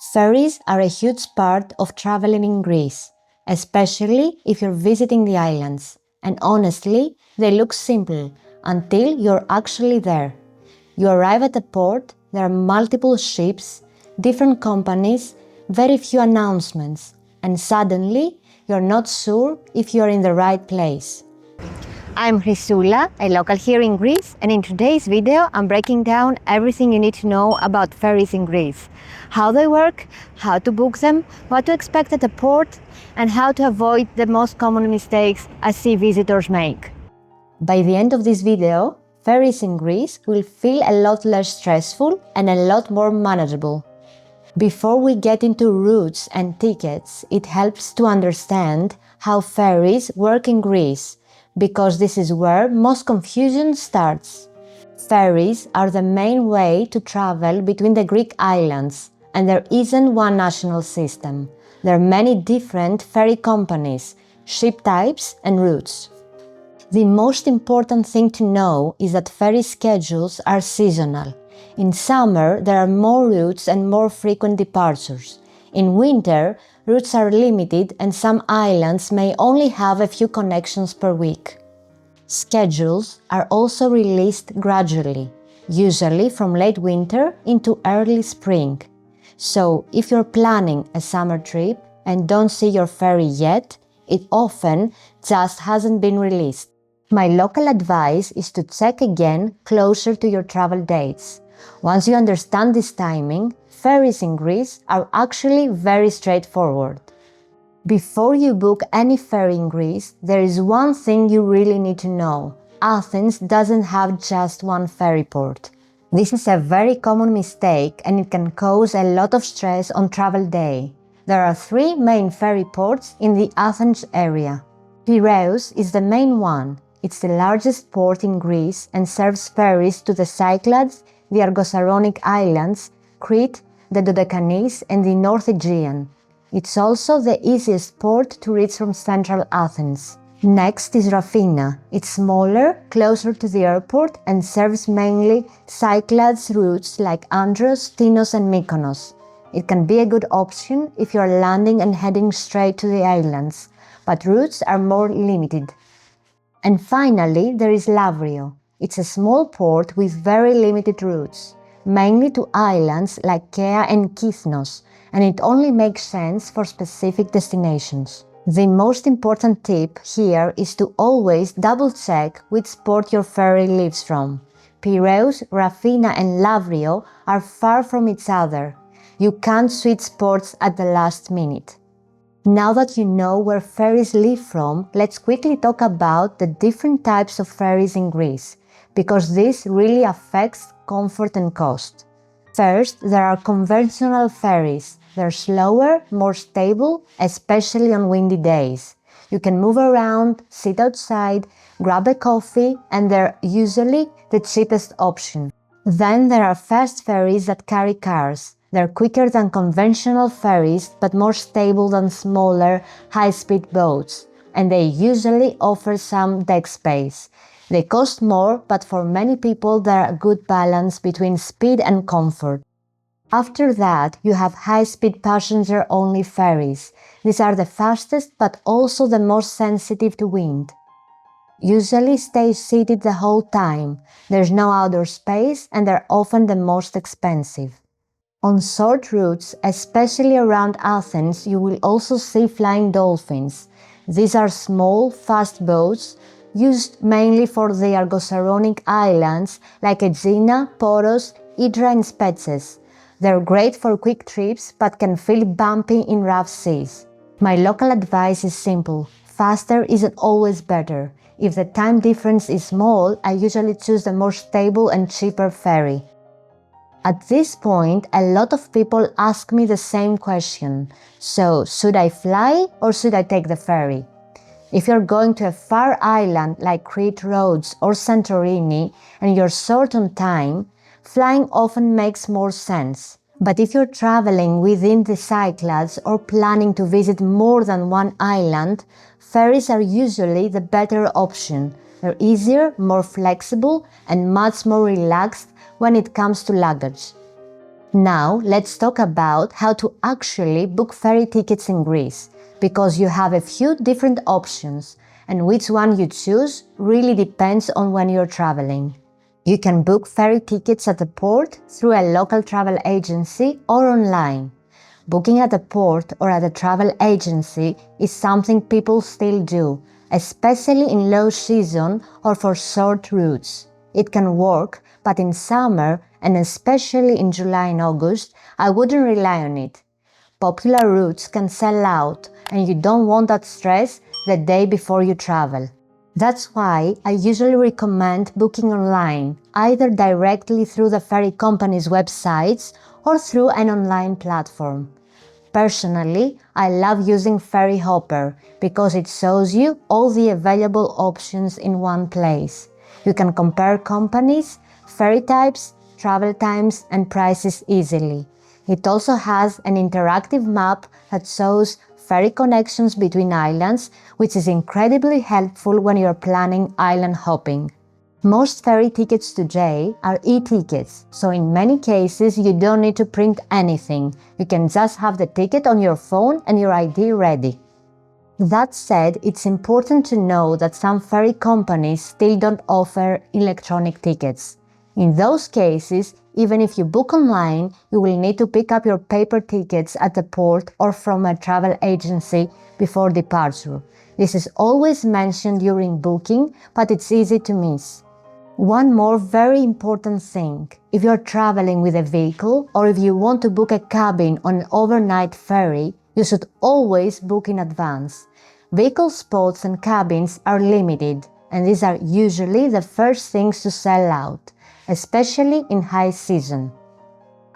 Ferries are a huge part of traveling in Greece, especially if you're visiting the islands. And honestly, they look simple until you're actually there. You arrive at a port, there are multiple ships, different companies, very few announcements, and suddenly you're not sure if you're in the right place. I'm Hrisula, a local here in Greece, and in today's video I'm breaking down everything you need to know about ferries in Greece. How they work, how to book them, what to expect at the port, and how to avoid the most common mistakes I see visitors make. By the end of this video, ferries in Greece will feel a lot less stressful and a lot more manageable. Before we get into routes and tickets, it helps to understand how ferries work in Greece, because this is where most confusion starts. Ferries are the main way to travel between the Greek islands, and there isn't one national system. There are many different ferry companies, ship types and routes. The most important thing to know is that ferry schedules are seasonal. In summer, there are more routes and more frequent departures. In winter, routes are limited and some islands may only have a few connections per week. Schedules are also released gradually, usually from late winter into early spring. So, if you're planning a summer trip and don't see your ferry yet, it often just hasn't been released. My local advice is to check again closer to your travel dates. Once you understand this timing, ferries in Greece are actually very straightforward. Before you book any ferry in Greece, there is one thing you really need to know. Athens doesn't have just one ferry port. This is a very common mistake and it can cause a lot of stress on travel day. There are three main ferry ports in the Athens area. Piraeus is the main one. It's the largest port in Greece and serves ferries to the Cyclades, the Argosaronic Islands, Crete, the Dodecanese and the North Aegean. It's also the easiest port to reach from central Athens. Next is Rafina. It's smaller, closer to the airport and serves mainly Cyclades routes like Andros, Tinos and Mykonos. It can be a good option if you are landing and heading straight to the islands, but routes are more limited. And finally, there is Lavrio. It's a small port with very limited routes, mainly to islands like Kea and Kythnos, and it only makes sense for specific destinations. The most important tip here is to always double-check which port your ferry leaves from. Piraeus, Rafina and Lavrio are far from each other. You can't switch ports at the last minute. Now that you know where ferries leave from, let's quickly talk about the different types of ferries in Greece, because this really affects comfort and cost. First, there are conventional ferries. They're slower, more stable, especially on windy days. You can move around, sit outside, grab a coffee, and they're usually the cheapest option. Then there are fast ferries that carry cars. They're quicker than conventional ferries, but more stable than smaller, high-speed boats, and they usually offer some deck space. They cost more, but for many people they're a good balance between speed and comfort. After that, you have high-speed passenger-only ferries. These are the fastest, but also the most sensitive to wind. Usually stay seated the whole time. There's no outdoor space, and they're often the most expensive. On short routes, especially around Athens, you will also see flying dolphins. These are small, fast boats used mainly for the Argosaronic Islands like Aegina, Poros, Hydra and Spetses. They're great for quick trips but can feel bumpy in rough seas. My local advice is simple: faster isn't always better. If the time difference is small, I usually choose the more stable and cheaper ferry. At this point, a lot of people ask me the same question. So, should I fly or should I take the ferry? If you're going to a far island like Crete, Rhodes or Santorini and you're short on time, flying often makes more sense. But if you're traveling within the Cyclades or planning to visit more than one island, ferries are usually the better option. They're easier, more flexible and much more relaxed when it comes to luggage. Now let's talk about how to actually book ferry tickets in Greece, because you have a few different options and which one you choose really depends on when you're traveling. You can book ferry tickets at the port through a local travel agency or online. Booking at the port or at a travel agency is something people still do, especially in low season or for short routes. It can work, but in summer, and especially in July and August, I wouldn't rely on it. Popular routes can sell out, and you don't want that stress the day before you travel. That's why I usually recommend booking online, either directly through the ferry company's websites or through an online platform. Personally, I love using Ferry Hopper because it shows you all the available options in one place. You can compare companies, ferry types, travel times, and prices easily. It also has an interactive map that shows ferry connections between islands, which is incredibly helpful when you're planning island hopping. Most ferry tickets today are e-tickets, so in many cases you don't need to print anything. You can just have the ticket on your phone and your ID ready. That said, it's important to know that some ferry companies still don't offer electronic tickets. In those cases, even if you book online, you will need to pick up your paper tickets at the port or from a travel agency before departure. This is always mentioned during booking, but it's easy to miss. One more very important thing: if you're traveling with a vehicle or if you want to book a cabin on an overnight ferry, you should always book in advance. Vehicle spots and cabins are limited, and these are usually the first things to sell out, especially in high season.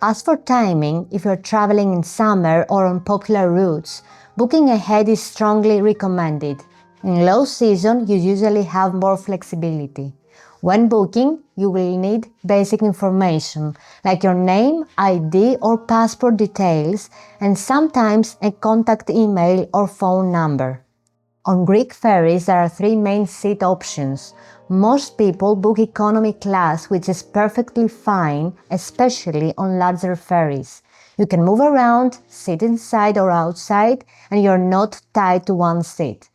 As for timing, if you're traveling in summer or on popular routes, booking ahead is strongly recommended. In low season, you usually have more flexibility. When booking, you will need basic information like your name, ID or passport details, and sometimes a contact email or phone number. On Greek ferries, there are 3 main seat options. Most people book economy class, which is perfectly fine, especially on larger ferries. You can move around, sit inside or outside, and you're not tied to one seat.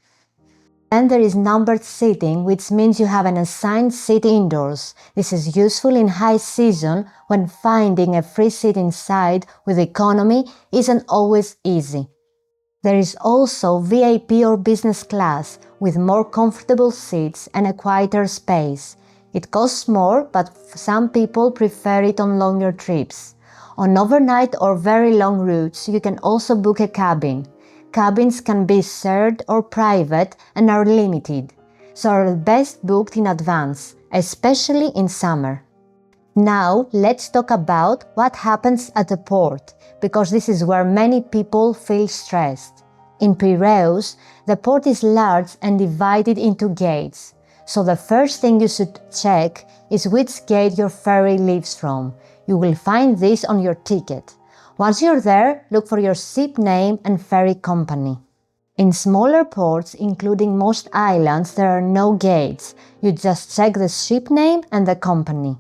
Then there is numbered seating, which means you have an assigned seat indoors. This is useful in high season when finding a free seat inside with economy isn't always easy. There is also VIP or business class with more comfortable seats and a quieter space. It costs more, but some people prefer it on longer trips. On overnight or very long routes, you can also book a cabin. Cabins can be shared or private and are limited, so are best booked in advance, especially in summer. Now let's talk about what happens at the port, because this is where many people feel stressed. In Piraeus, the port is large and divided into gates, so the first thing you should check is which gate your ferry leaves from. You will find this on your ticket. Once you're there, look for your ship name and ferry company. In smaller ports, including most islands, there are no gates. You just check the ship name and the company.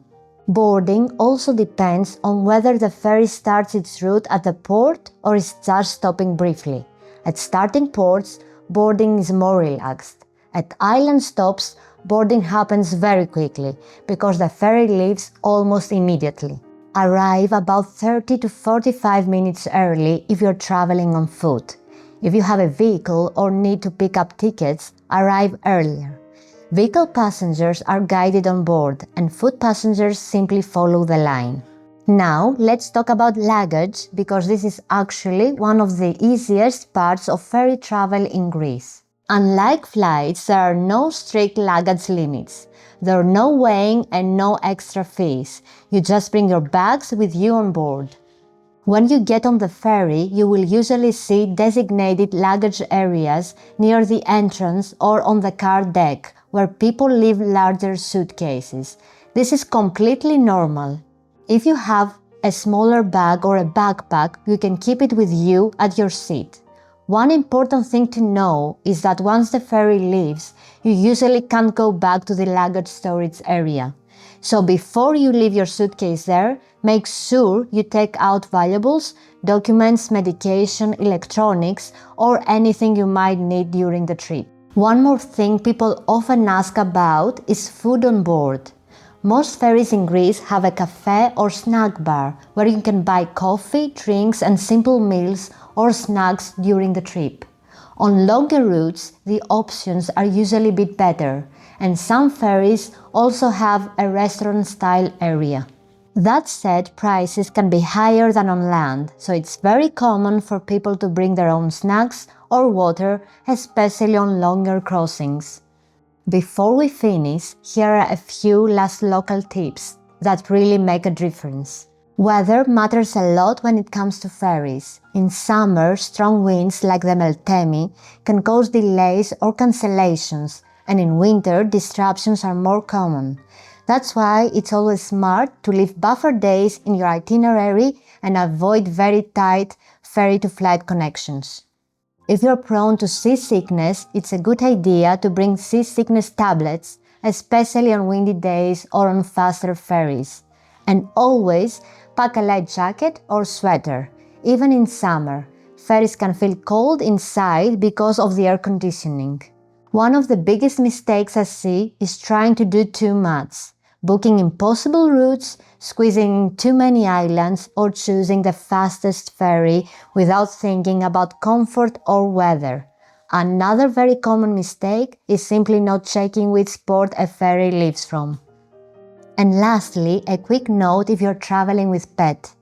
Boarding also depends on whether the ferry starts its route at the port or is just stopping briefly. At starting ports, boarding is more relaxed. At island stops, boarding happens very quickly because the ferry leaves almost immediately. Arrive about 30 to 45 minutes early if you're traveling on foot. If you have a vehicle or need to pick up tickets, arrive earlier. Vehicle passengers are guided on board and foot passengers simply follow the line. Now let's talk about luggage, because this is actually one of the easiest parts of ferry travel in Greece. Unlike flights, there are no strict luggage limits. There are no weighing and no extra fees. You just bring your bags with you on board. When you get on the ferry, you will usually see designated luggage areas near the entrance or on the car deck, where people leave larger suitcases. This is completely normal. If you have a smaller bag or a backpack, you can keep it with you at your seat. One important thing to know is that once the ferry leaves, you usually can't go back to the luggage storage area. So before you leave your suitcase there, Make sure you take out valuables, documents, medication, electronics, or anything you might need during the trip. One more thing people often ask about is food on board. Most ferries in Greece have a cafe or snack bar where you can buy coffee, drinks, and simple meals or snacks during the trip. On longer routes, the options are usually a bit better, and some ferries also have a restaurant-style area. That said, prices can be higher than on land, so it's very common for people to bring their own snacks or water, especially on longer crossings. Before we finish, here are a few last local tips that really make a difference. Weather matters a lot when it comes to ferries. In summer, strong winds like the Meltemi can cause delays or cancellations, and in winter, disruptions are more common. That's why it's always smart to leave buffer days in your itinerary and avoid very tight ferry-to-flight connections. If you're prone to seasickness, it's a good idea to bring seasickness tablets, especially on windy days or on faster ferries. And always pack a light jacket or sweater. Even in summer, ferries can feel cold inside because of the air conditioning. One of the biggest mistakes I see is trying to do too much. Booking impossible routes, squeezing in too many islands, or choosing the fastest ferry without thinking about comfort or weather. Another very common mistake is simply not checking which port a ferry leaves from. And lastly, a quick note if you're traveling with pet.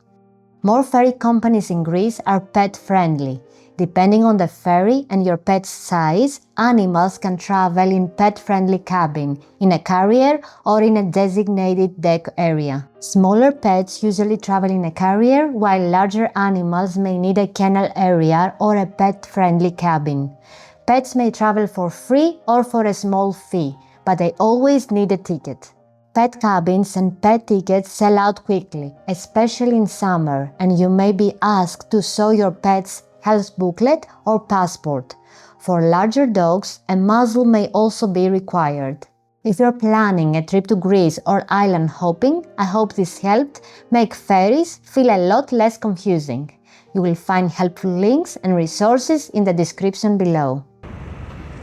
More ferry companies in Greece are pet-friendly. Depending on the ferry and your pet's size, animals can travel in pet-friendly cabin, in a carrier or in a designated deck area. Smaller pets usually travel in a carrier, while larger animals may need a kennel area or a pet-friendly cabin. Pets may travel for free or for a small fee, but they always need a ticket. Pet cabins and pet tickets sell out quickly, especially in summer, and you may be asked to show your pet's health booklet or passport. For larger dogs, a muzzle may also be required. If you're planning a trip to Greece or island hopping, I hope this helped make ferries feel a lot less confusing. You will find helpful links and resources in the description below.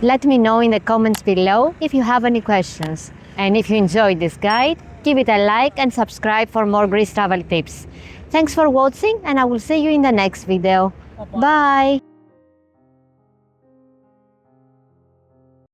Let me know in the comments below if you have any questions. And if you enjoyed this guide, give it a like and subscribe for more Greece travel tips. Thanks for watching, and I will see you in the next video. Bye!